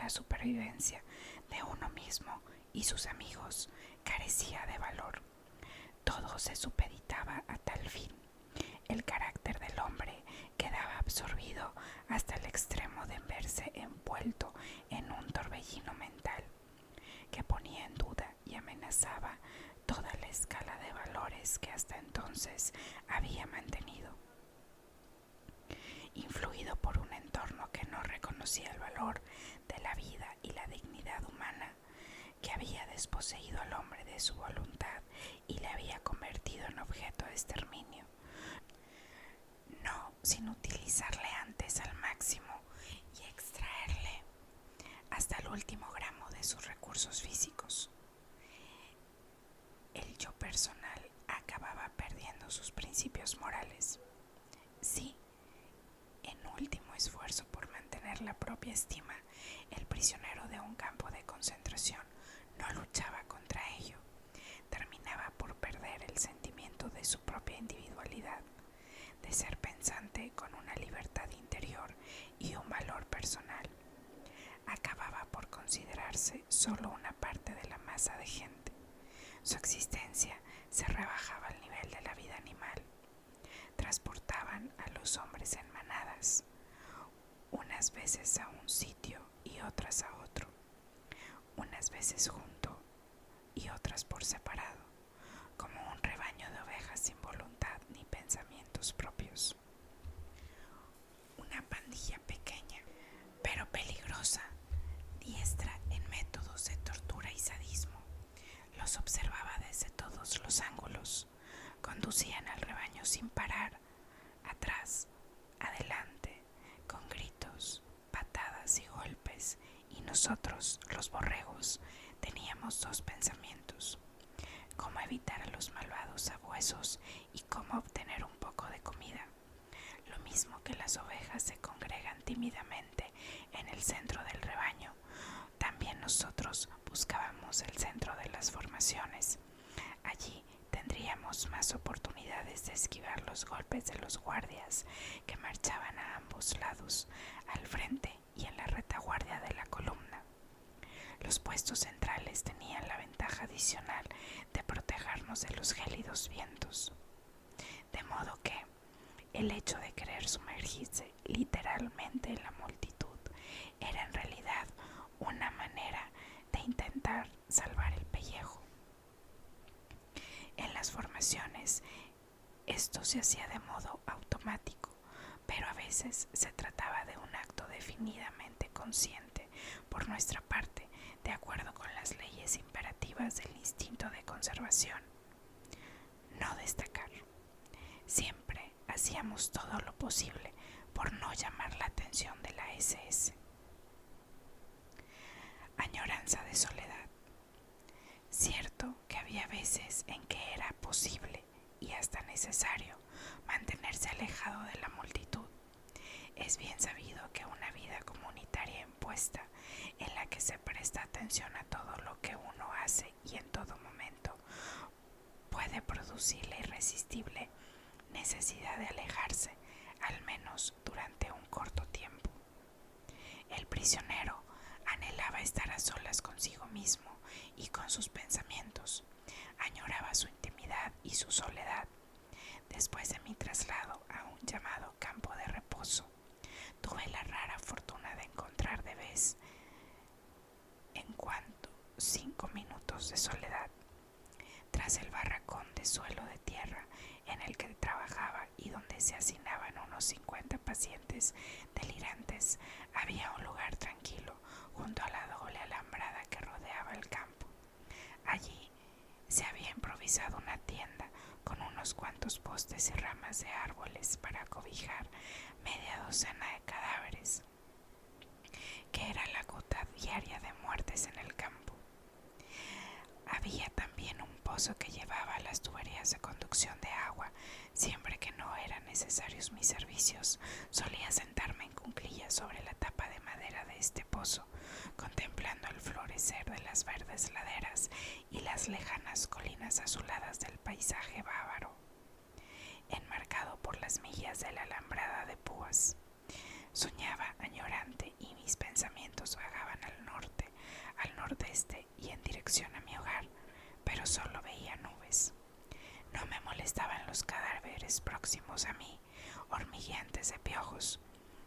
la supervivencia de uno mismo y sus amigos carecía de valor. Todo se supeditaba a tal fin. El carácter del hombre quedaba absorbido hasta el extremo de verse envuelto en un torbellino mental que ponía en duda y amenazaba toda la escala de valores que hasta entonces había mantenido. Influido por un entorno que no reconocía el valor de la vida y la dignidad humana, que había desposeído al hombre de su voluntad y le había convertido en objeto de exterminio, no sin utilizarle antes al máximo y extraerle hasta el último gramo de sus recursos físicos. El yo personal acababa perdiendo sus principios morales. Sí, en último esfuerzo por mantener la propia estima, el prisionero de un campo de concentración no luchaba contra ello. Terminaba por perder el sentimiento de su propia individualidad, de ser pensante con una libertad interior y un valor personal. Acababa por considerarse solo una parte de la masa de gente. Su existencia se rebajaba al nivel de la vida animal. Transportaban a los hombres en manadas, unas veces a un sitio y otras a otro, unas veces junto y otras por separado, como un rebaño de ovejas sin voluntad ni pensamientos propios. Una pandilla pequeña, pero peligrosa, diestra en métodos de tortura y sadismo, los observaba desde todos los ángulos. Conducían al rebaño sin parar, atrás, adelante, con gritos, patadas y golpes, y nosotros, los borregos, teníamos dos pensamientos: cómo evitar a los malvados sabuesos y cómo obtener un poco de comida. Lo mismo que las ovejas se congregan tímidamente en el centro del rebaño, también nosotros buscábamos el centro de las formaciones. Allí tendríamos más oportunidades de esquivar los golpes de los guardias que marchaban a ambos lados, al frente y en la retaguardia de la columna. Los puestos centrales tenían la ventaja adicional de protegernos de los gélidos vientos. De modo que el hecho de querer sumergirse literalmente en la multitud era en realidad una manera de intentar salvar el pellejo. En las formaciones esto se hacía de modo automático, pero a veces se trataba de un acto definidamente consciente por nuestra parte, de acuerdo con las leyes imperativas del instinto de conservación. No destacar. Siempre hacíamos todo lo posible por no llamar la atención de la SS. Añoranza de soledad. Cierto que había veces en que era posible y hasta necesario mantenerse alejado de la multitud. Es bien sabido que una vida comunitaria impuesta, en la que se presta atención a todo lo que uno hace y en todo momento, puede producir la irresistible necesidad de alejarse, al menos durante un corto tiempo. El prisionero anhelaba estar a solas consigo mismo y con sus pensamientos. Añoraba su intimidad y su soledad. Después de mi traslado a un llamado campo de reposo, tuve la rara fortuna de encontrar de vez en cuando 5 minutos de soledad. Tras el barracón de suelo de tierra en el que trabajaba y donde se hacinaban unos 50 pacientes delirantes, había un lugar tranquilo junto a la doble alambrada que rodeaba el campo. Allí se había improvisado una tienda con unos cuantos postes y ramas de árboles para cobijar media docena de cadáveres, que era la gota diaria de muertes en el campo. Había también un pozo que llevaba a las tuberías de conducción de agua. Siempre que no eran necesarios mis servicios, solía sentarme en cuclillas sobre la tapa de madera de este pozo, contemplando el florecer de las verdes laderas y las lejanas colinas azuladas del paisaje bávaro, enmarcado por las millas de la alambrada de púas. Soñaba añorante y mis pensamientos vagaban al norte, al nordeste y en dirección a mi hogar, pero solo veía nubes. No me molestaban los cadáveres próximos a mí, hormigueantes de piojos.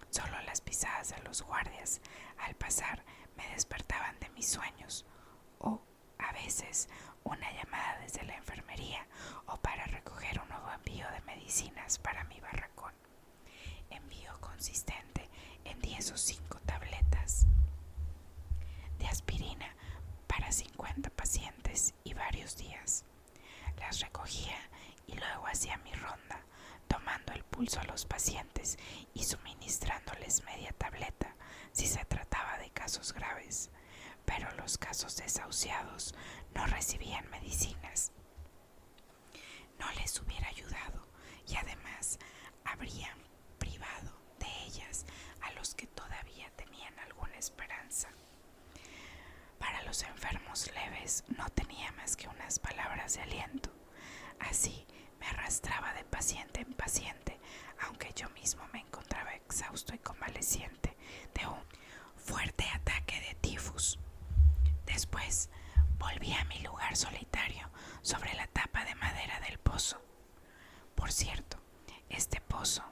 Solo las pisadas de los guardias al pasar me despertaban de mis sueños, o a veces una llamada desde la enfermería o para recoger un nuevo envío de medicinas para mi barracón. Envío consistente en 10 o 5 tabletas de aspirina para 50 pacientes y varios días. Las recogía y luego hacía mi ronda, tomando el pulso a los pacientes y suministrándoles media tableta si se trataba de casos graves, pero los casos desahuciados no recibían medicinas. No les hubiera ayudado y además habrían privado de ellas a los que todavía tenían alguna esperanza. Para los enfermos leves no tenía más que unas palabras de aliento. Así me arrastraba de paciente en paciente, aunque yo mismo me encontraba exhausto y convaleciente de un fuerte ataque de tifus. Después volví a mi lugar solitario sobre la tapa de madera del pozo. Por cierto, este pozo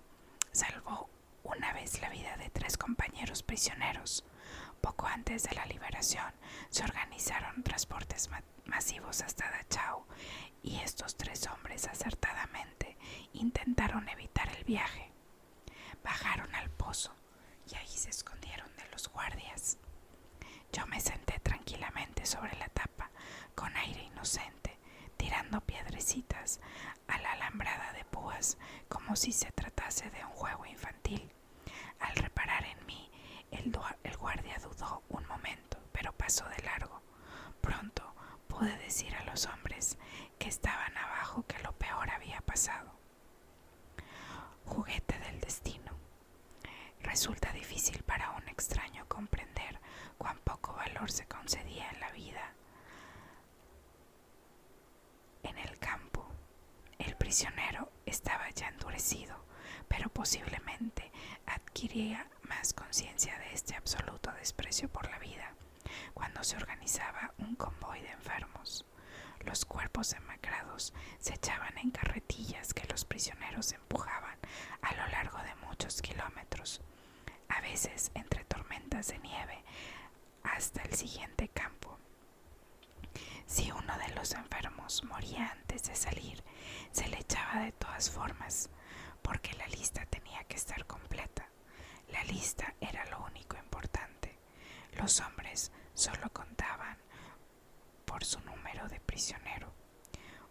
salvó una vez la vida de 3 compañeros prisioneros. Poco antes de la liberación se organizaron transportes masivos hasta Dachau y estos 3 hombres acertadamente intentaron evitar el viaje. Bajaron al pozo y ahí se escondieron de los guardias. Yo me senté tranquilamente sobre la tapa, con aire inocente, tirando piedrecitas a la alambrada de púas como si se tratase de un juego infantil. Al reparar en mí, el guardia dudó un momento, pero pasó de largo. Pronto pude decir a los hombres que estaban abajo que lo peor había pasado. Juguete del destino. Resulta difícil para un extraño comprender cuán poco valor se concedía en la vida. En el campo, el prisionero estaba ya endurecido, pero posiblemente adquiría más conciencia de este absoluto desprecio por la vida cuando se organizaba un convoy de enfermos. Los cuerpos demacrados se echaban en carretillas que los prisioneros empujaban a lo largo de muchos kilómetros, a veces entre tormentas de nieve, hasta el siguiente campo. Si uno de los enfermos moría antes de salir, se le echaba de todas formas, porque la lista tenía que estar completa. La lista era lo único importante. Los hombres solo contaban por su número de prisionero.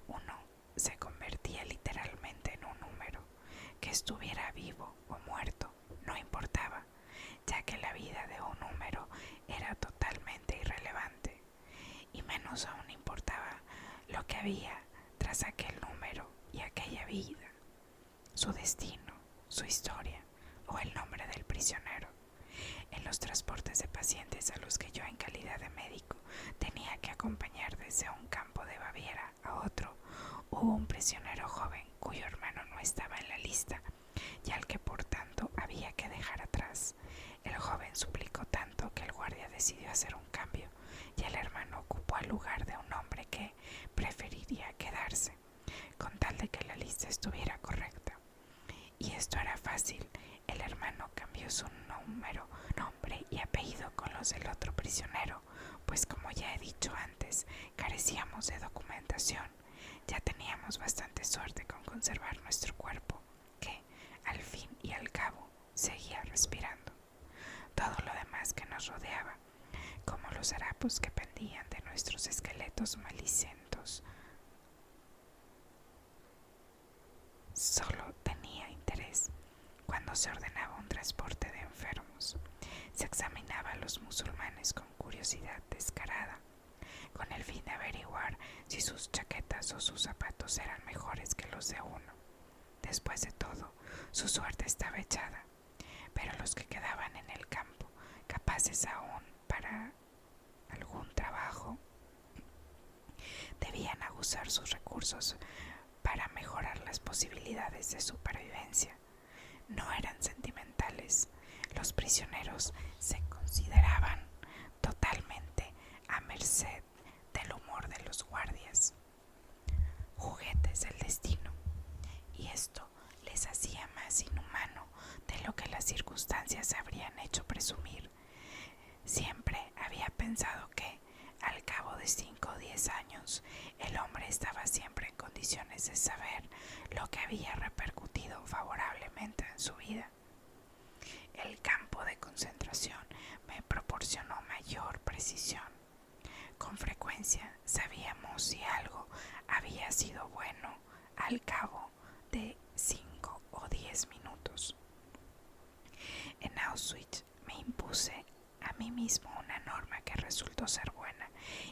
Uno se convertía literalmente en un número. Que estuviera vivo o muerto no importaba, ya que la vida de un número era totalmente irrelevante, y menos aún importaba lo que había tras aquel número y aquella vida, su destino, su historia o el nombre del prisionero. En los transportes de pacientes a los que yo en calidad de médico tenía que acompañar desde un campo de Baviera a otro, hubo un prisionero joven cuyo hermano no estaba en la lista y al que por tanto había que dejar atrás. El joven suplicó tanto que el guardia decidió hacer un cambio y el hermano ocupó el lugar de un hombre que preferiría quedarse, con tal de que la lista estuviera correcta. Y esto era fácil. El hermano cambió su nombre y apellido con los del otro prisionero, pues como ya he dicho antes, carecíamos de documentación. Ya teníamos bastante suerte con conservar nuestro cuerpo, que, al fin y al cabo, seguía respirando. Todo lo demás que nos rodeaba, como los harapos que pendían de nuestros esqueletos malicentos, solo tenía interés cuando se ordenaba un transporte de enfermos. Se examinaba a los musulmanes con curiosidad descarada, con el fin de averiguar si sus chaquetas o sus zapatos eran mejores que los de uno. Después de todo, su suerte estaba echada, pero los que quedaban en el campo, capaces aún para algún trabajo, debían aguzar sus recursos para mejorar las posibilidades de supervivencia. No eran sentimentales. Los prisioneros se consideraban totalmente a merced del humor de los guardias, juguetes del destino, y esto les hacía más inhumano de lo que las circunstancias habrían hecho presumir. Siempre había pensado que, al cabo de 5 o 10 años, el hombre estaba siempre en condiciones de saber lo que había repercutido favorablemente en su vida. El campo de concentración me proporcionó mayor precisión. Con frecuencia sabíamos si algo había sido bueno al cabo de 5 o 10 minutos. En Auschwitz me impuse a mí mismo una norma que resultó ser buena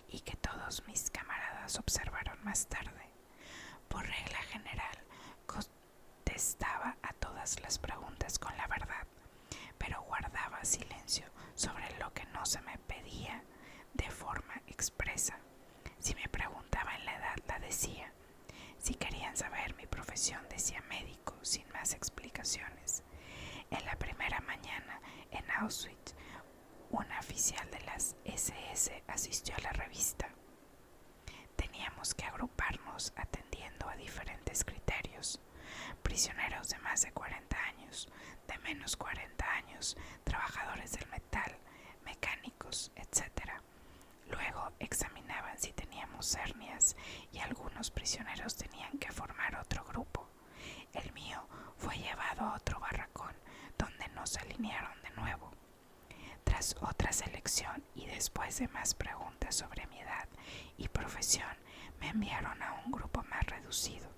y que todos mis camaradas observaron más tarde. Por regla general, contestaba a todas las preguntas con la verdad, pero guardaba silencio sobre lo que no se me pedía de forma expresa. Si me preguntaban la edad, la decía. Si querían saber mi profesión, decía médico, sin más explicaciones. En la primera mañana en Auschwitz, un oficial de las SS asistió a la revista. Teníamos que agruparnos atendiendo a diferentes criterios: prisioneros de más de 40 años, de menos 40 años, trabajadores del metal, mecánicos, etc. Luego examinaban si teníamos hernias y algunos prisioneros tenían que formar otro grupo. El mío fue llevado a otro barracón donde nos alinearon de nuevo. Tras otra selección y después de más preguntas sobre mi edad y profesión, me enviaron a un grupo más reducido.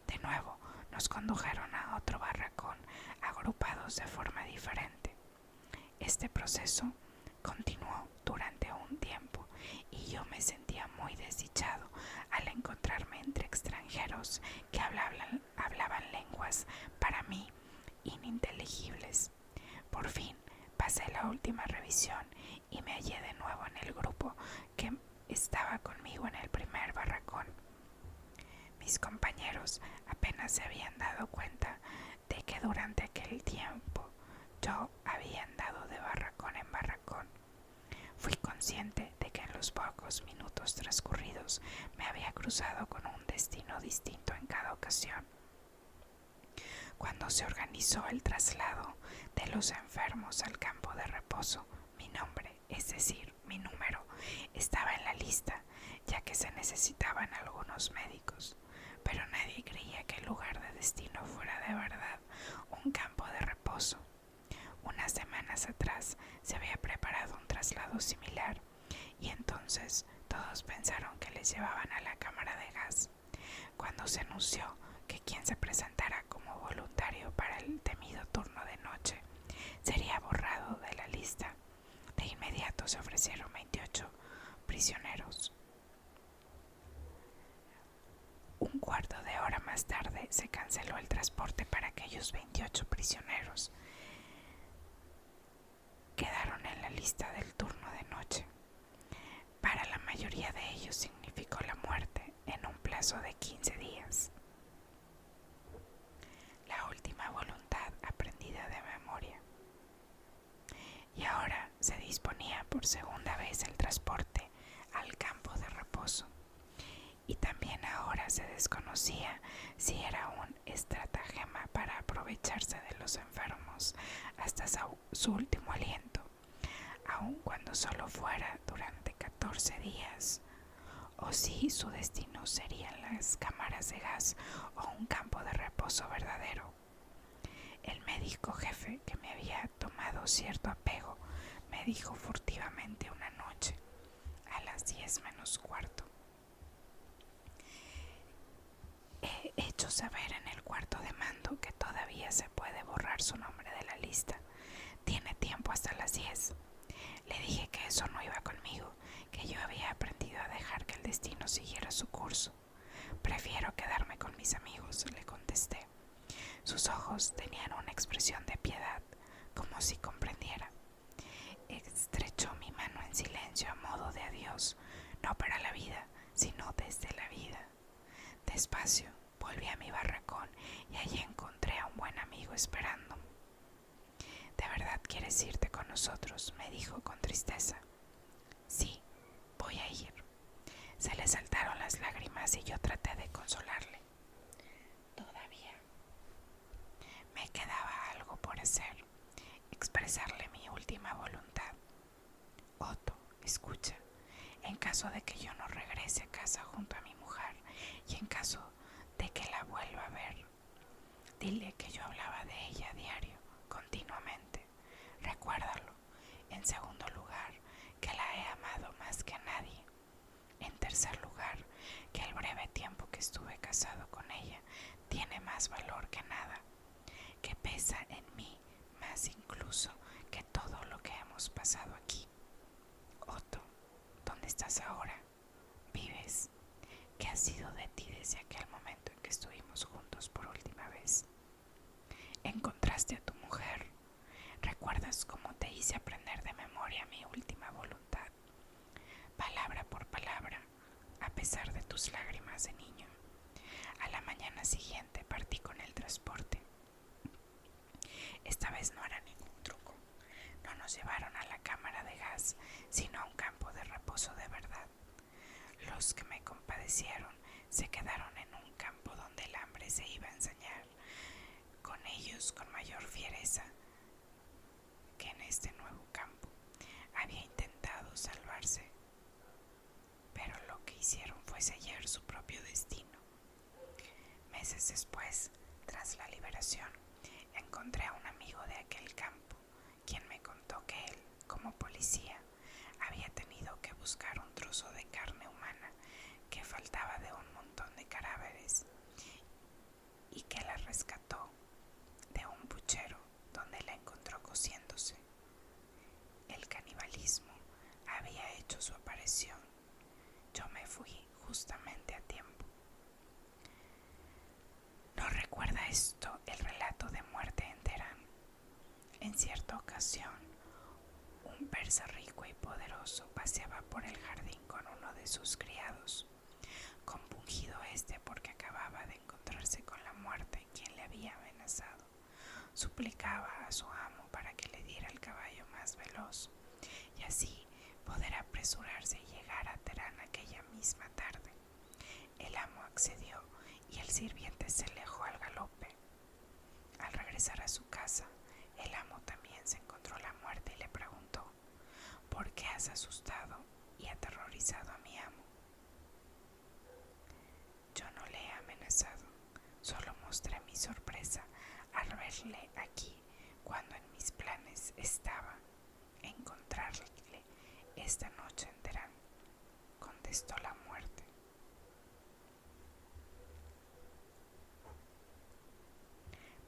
De nuevo, nos condujeron a otro barracón, agrupados de forma diferente. Este proceso continuó durante un tiempo y yo me sentía muy desdichado al encontrarme entre extranjeros que hablaban lenguas para mí ininteligibles. Por fin pasé la última revisión y me hallé de nuevo en el grupo que estaba conmigo en el primer barracón. Mis compañeros apenas se habían dado cuenta de que durante aquel tiempo yo había andado de barracón en barracón. Fui consciente de que en los pocos minutos transcurridos me había cruzado con un destino distinto en cada ocasión. Cuando se organizó el traslado de los enfermos al campo de reposo, mi nombre, es decir, mi número, estaba en la lista, ya que se necesitaban algunos médicos, pero nadie creía que el lugar de destino fuera de verdad un campo de reposo. Unas semanas atrás se había preparado un traslado similar y entonces todos pensaron que les llevaban a la cámara de gas. Cuando se anunció que quien se presentara como voluntario para el temido turno de noche sería borrado de la lista, de inmediato se ofrecieron 28 prisioneros. Un cuarto de hora más tarde se canceló el transporte para aquellos 28 prisioneros. Quedaron en la lista del turno de noche. Para la mayoría de ellos significó la muerte en un plazo de 15 días. La última voluntad aprendida de memoria. Y ahora se disponía por segunda vez el transporte al campo de reposo. Y también ahora se desconocía si era un estratagema para aprovecharse de los enfermos hasta su último aliento, aun cuando solo fuera durante 14 días, o si su destino serían las cámaras de gas o un campo de reposo verdadero. El médico jefe, que me había tomado cierto apego, me dijo furtivamente una noche, a las 10 menos cuarto: he hecho saber en el cuarto de mando que todavía se puede borrar su nombre de la lista. Tiene tiempo hasta las 10. Le dije que eso no iba conmigo, que yo había aprendido a dejar que el destino siguiera su curso. Prefiero quedarme con mis amigos, le contesté. Sus ojos tenían una expresión de piedad, como si comprendiera. Estrechó mi mano en silencio a modo de adiós, no para la vida, sino desde la vida. Despacio volví a mi barracón y allí encontré a un buen amigo esperándome. De verdad quieres irte con nosotros?, me dijo con tristeza. Sí, voy a ir. Se le saltaron las lágrimas y yo traté de consolarle. Todavía me quedaba algo por hacer, expresarle mi última voluntad. Otto, escucha, en caso de que yo no regrese a casa junto a mi mujer y en caso de que la vuelva a ver, dile que yo hablaba de ella a diario, continuamente. Recuérdalo. En segundo lugar, que la he amado más que a nadie. En tercer lugar, que el breve tiempo que estuve casado con ella tiene más valor que nada, que pesa en mí más incluso que todo lo que hemos pasado aquí. Otto, ¿dónde estás ahora? ¿Vives? ¿Qué ha sido de ti desde aquel momento en que estuvimos juntos por última vez? ¿Encontraste a tu mujer? ¿Recuerdas cómo te hice aprender de memoria mi última voluntad? Palabra por palabra, a pesar de tus lágrimas de niño. A la mañana siguiente partí con el transporte. Esta vez no era ningún truco. No nos llevaron a la cámara de gas, sino a un campo de reposo de verdad. Los que me compadecieron se quedaron en un campo donde el hambre se iba a ensañar con ellos con mayor fiereza que en este nuevo campo. Había intentado salvarse, pero lo que hicieron fue sellar su propio destino. Meses después, tras la liberación, encontré a un amigo de aquel campo, quien me contó que él, como policía, había tenido que buscar un trozo de carne humana que faltaba de un montón de cadáveres y que la rescató de un puchero donde la encontró cociéndose. El canibalismo había hecho su aparición. Yo me fui justamente a tiempo. ¿No recuerda esto el relato de muerte en Teherán? En cierta ocasión, un persa rico y poderoso paseaba por el jardín con uno de sus criados, compungido porque acababa de encontrarse con la muerte quien le había amenazado. Suplicaba a su amo para que le diera el caballo más veloz y así poder apresurarse y llegar a Teherán aquella misma tarde. El amo accedió y el sirviente se alejó al galope. Al regresar a su casa, el amo también se encontró la muerte y le preguntó: ¿por qué has asustado y aterrorizado a mi amo? Yo no le he amenazado, solo mostré mi sorpresa al verle aquí cuando en mis planes estaba encontrarle esta noche en Teherán, contestó la muerte.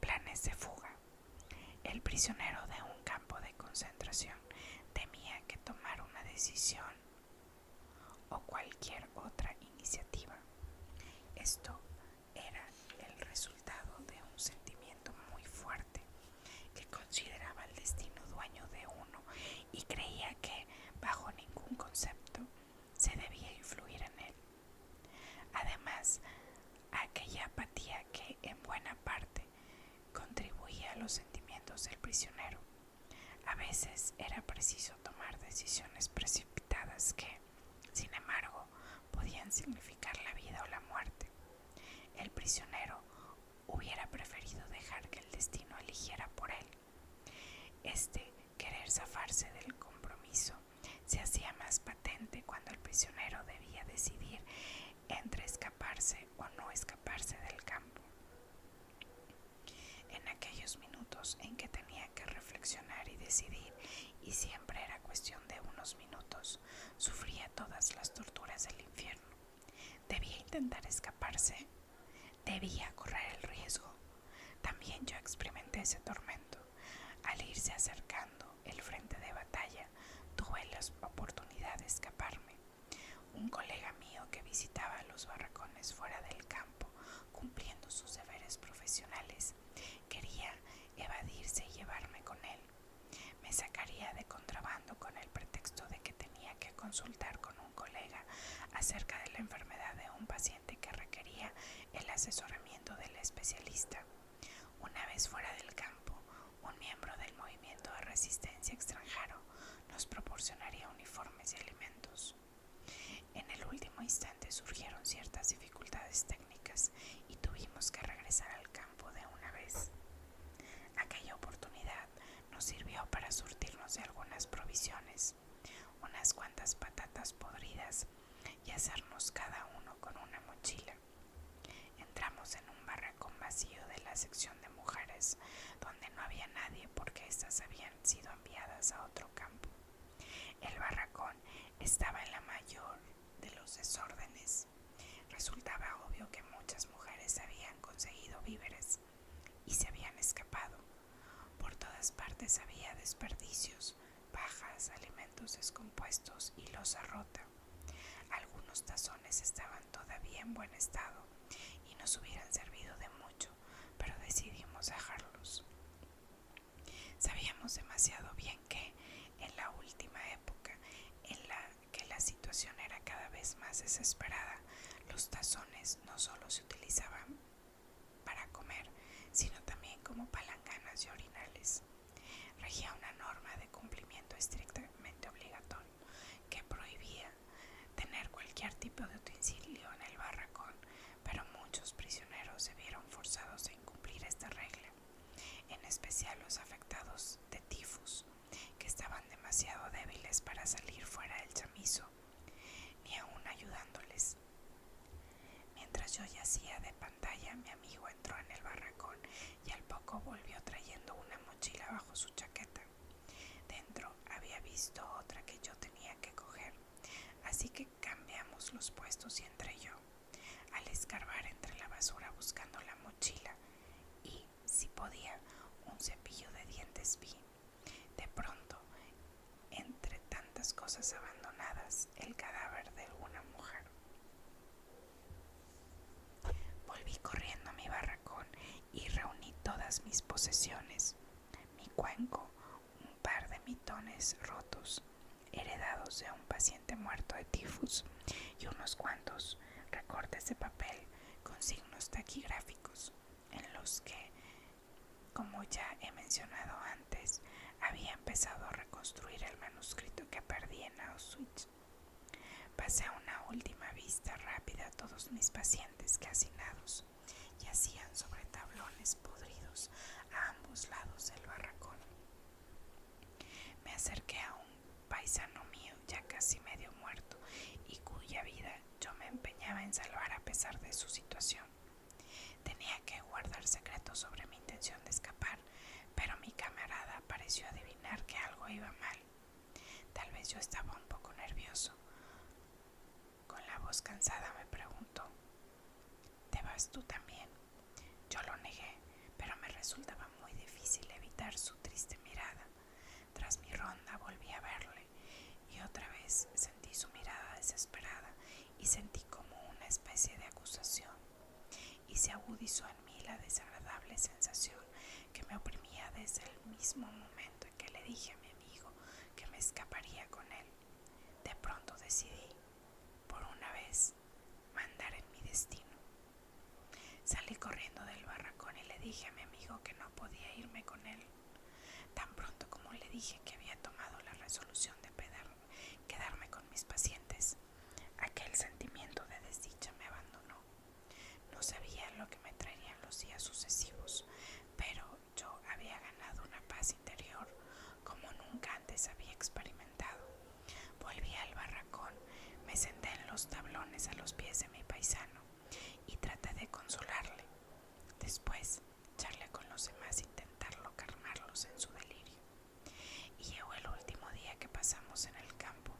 Planes de fuga. El prisionero de un campo de concentración temía que tomar una decisión o cualquier otra iniciativa. Esto era el resultado de un sentimiento muy fuerte, que consideraba el destino dueño de uno y creía que, bajo ningún concepto, se debía influir en él. Además, aquella apatía que, en buena parte, contribuía a los sentimientos del prisionero. A veces era preciso tomar decisiones precipitadas que, sin embargo, podían significar la vida o la muerte. El prisionero hubiera preferido dejar que el destino eligiera por él. Querer zafarse del compromiso se hacía más patente cuando el prisionero debía decidir entre escaparse o no escaparse del campo. En aquellos minutos en que tenía que reflexionar y decidir, y siempre era cuestión de unos minutos, sufría todas las torturas del infierno. Debía intentar escaparse, debía correr el riesgo. También yo experimenté ese tormento. Al irse acercando el frente de batalla, tuve la oportunidad de escaparme. Un colega mío que visitaba los barracones fuera del campo, cumpliendo sus deberes profesionales, quería evadirse y llevarme con él. Me sacaría de contrabando con el pretexto de que tenía que consultar con un colega acerca de la enfermedad de un paciente que requería el asesoramiento del especialista. Una vez fuera del campo, un miembro del movimiento de resistencia extranjero nos proporcionaría uniformes y alimentos. En el último instante surgieron ciertas dificultades técnicas y tuvimos que regresar al campo de una vez. Aquella oportunidad nos sirvió para surtirnos de algunas provisiones, unas cuantas patatas podridas y hacernos cada uno con una mochila. Entramos en un barracón vacío de la sección de mujeres, donde no había nadie porque éstas habían sido enviadas a otro campo. El barracón estaba en la mayor de los desórdenes. Resultaba obvio que muchas mujeres habían conseguido víveres y se habían escapado. Por todas partes había desperdicios, pajas, alimentos descompuestos y loza rota. Algunos tazones estaban todavía en buen estado y nos hubieran servido de mucho, pero decidimos dejarlos. Sabíamos demasiado bien que, en la última época en la que la situación era cada vez más desesperada, los tazones no solo se utilizaban para comer, sino también como palanganas y orinales. Regía una norma de cumplimiento estrictamente obligatorio que prohibía tener cualquier tipo de utensilio en el barracón, pero muchos prisioneros se vieron forzados a incumplir esta regla, en especial los afectados de tifus, que estaban demasiado débiles para salir fuera del chamizo, ni aún ayudándoles. Mientras yo yacía de pantalla, mi amigo entró en el barracón y al poco volvió trayendo una mochila bajo su chaqueta. Dentro había visto otra que yo tenía que coger, así que cambiamos los puestos y entré yo. Al escarbar entre la basura buscando la mochila y, si podía, un cepillo de dientes vi, de pronto, entre tantas cosas abandonadas, el cadáver de una mujer. Volví corriendo a mi barracón y reuní todas mis posesiones: mi cuenco, un par de mitones rotos, heredados de un paciente muerto de tifus, y unos cuantos recortes de papel con signos taquigráficos, en los que, como ya he mencionado antes, había empezado a reconstruir el manuscrito que perdí en Auschwitz. Pasé una última vista rápida a todos mis pacientes calcinados yacían sobre tablones podridos a ambos lados del barracón. Me acerqué a un paisano mío ya casi medio muerto y cuya vida yo me empeñaba en salvar a pesar de su situación. Tenía que guardar secreto sobre mi intención de escapar, pero mi camarada pareció adivinar que algo iba mal. Tal vez yo estaba un poco nervioso. Con la voz cansada me preguntó: ¿te vas tú también? Yo lo negué, pero me resultaba muy difícil evitar su triste mirada. Tras mi ronda volví a verle y otra vez sentí su mirada desesperada y sentí como una especie de acusación, y se agudizó en mí la desagradable sensación que me oprimía desde el mismo momento en que le dije a mi amigo que me escaparía con él. De pronto decidí, por una vez, mandar en mi destino. Salí corriendo del barracón y le dije a mi amigo que no podía irme con él. Tan pronto como le dije que había tomado la resolución de quedarme con mis pacientes, aquel sentimiento de desdicha me abandonó. No sabía lo que me traerían los días sucesivos, pero yo había ganado una paz interior como nunca antes había experimentado. Volví al barracón, me senté en los tablones a los pies de mi paisano y traté de consolarle. Después charlé con los demás, intentarlo calmarlos en su delirio. Y llegó el último día que pasamos en el campo.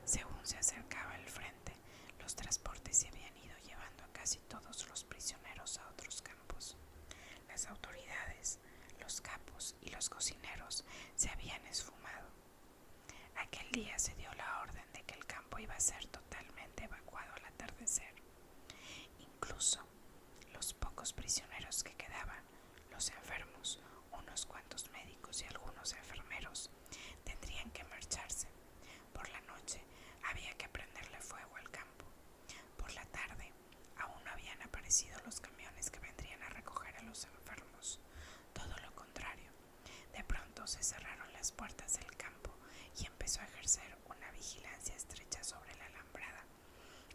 Según se acercaba el frente, los transportes se habían ido llevando a casi todos los prisioneros a otros campos. Las autoridades, los capos y los cocineros se habían esfumado. Aquel día se dio la orden de que el campo iba a ser totalmente evacuado al atardecer. Incluso los pocos prisioneros que quedaban, los enfermos, unos cuantos médicos y algunos enfermeros, tendrían que marcharse. Por la noche había que prenderle fuego al campo. Por la tarde aún no habían aparecido los camiones que vendrían a recoger a los enfermos. Todo lo contrario. De pronto pronto se cerraron las puertas del campo y empezó a ejercer una vigilancia estrecha sobre la alambrada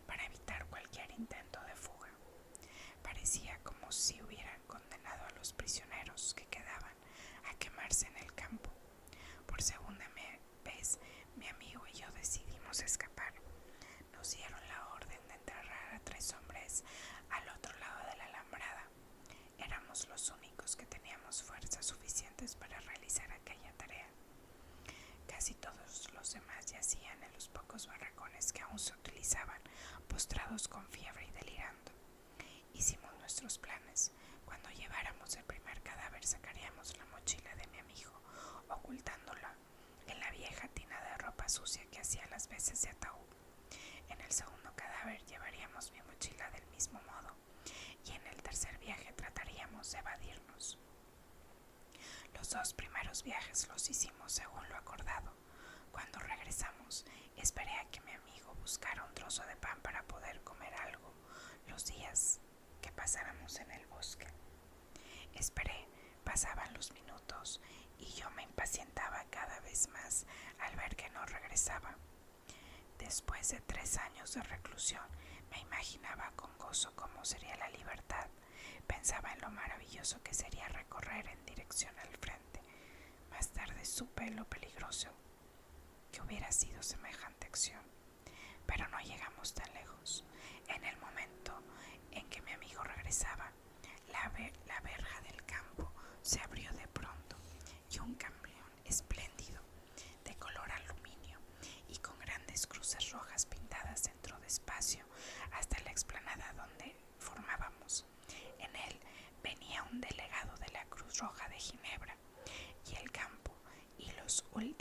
para evitar cualquier intento de fuga. Parecía como si hubieran condenado a los prisioneros que quedaban a quemarse en el campo. Por segunda vez, mi amigo y yo decidimos escapar. Nos dieron la orden de enterrar a 3 hombres al otro lado de la alambrada. Éramos los únicos que teníamos fuerzas suficientes para realizar aquella tarea. Casi todos los demás yacían en los pocos barracones que aún se utilizaban, postrados con fiebre y delirando. Hicimos nuestros planes. Cuando lleváramos el primer cadáver sacaríamos la mochila de mi amigo, ocultándola en la vieja tina de ropa sucia que hacía las veces de ataúd. En el segundo cadáver llevaríamos mi mochila del mismo modo, y en el tercer viaje trataríamos de evadirnos. Los 2 primeros viajes los hicimos según lo acordado. Cuando regresamos, esperé a que mi amigo buscara un trozo de pan para poder comer algo los días que pasáramos en el bosque. Esperé, pasaban los minutos y yo me impacientaba cada vez más al ver que no regresaba. Después de 3 años de reclusión, me imaginaba con gozo cómo sería la libertad. Pensaba en lo maravilloso que sería recorrer en dirección al frente. Más tarde supe lo peligroso que hubiera sido semejante acción. Pero no llegamos tan lejos. En el momento en que mi amigo regresaba, la verja del campo se abrió de pronto y un camión espléndido de color aluminio y con grandes cruces rojas pintadas entró despacio hasta la explanada donde formábamos. En él venía un delegado de la Cruz Roja de Ginebra y el campo y los últimos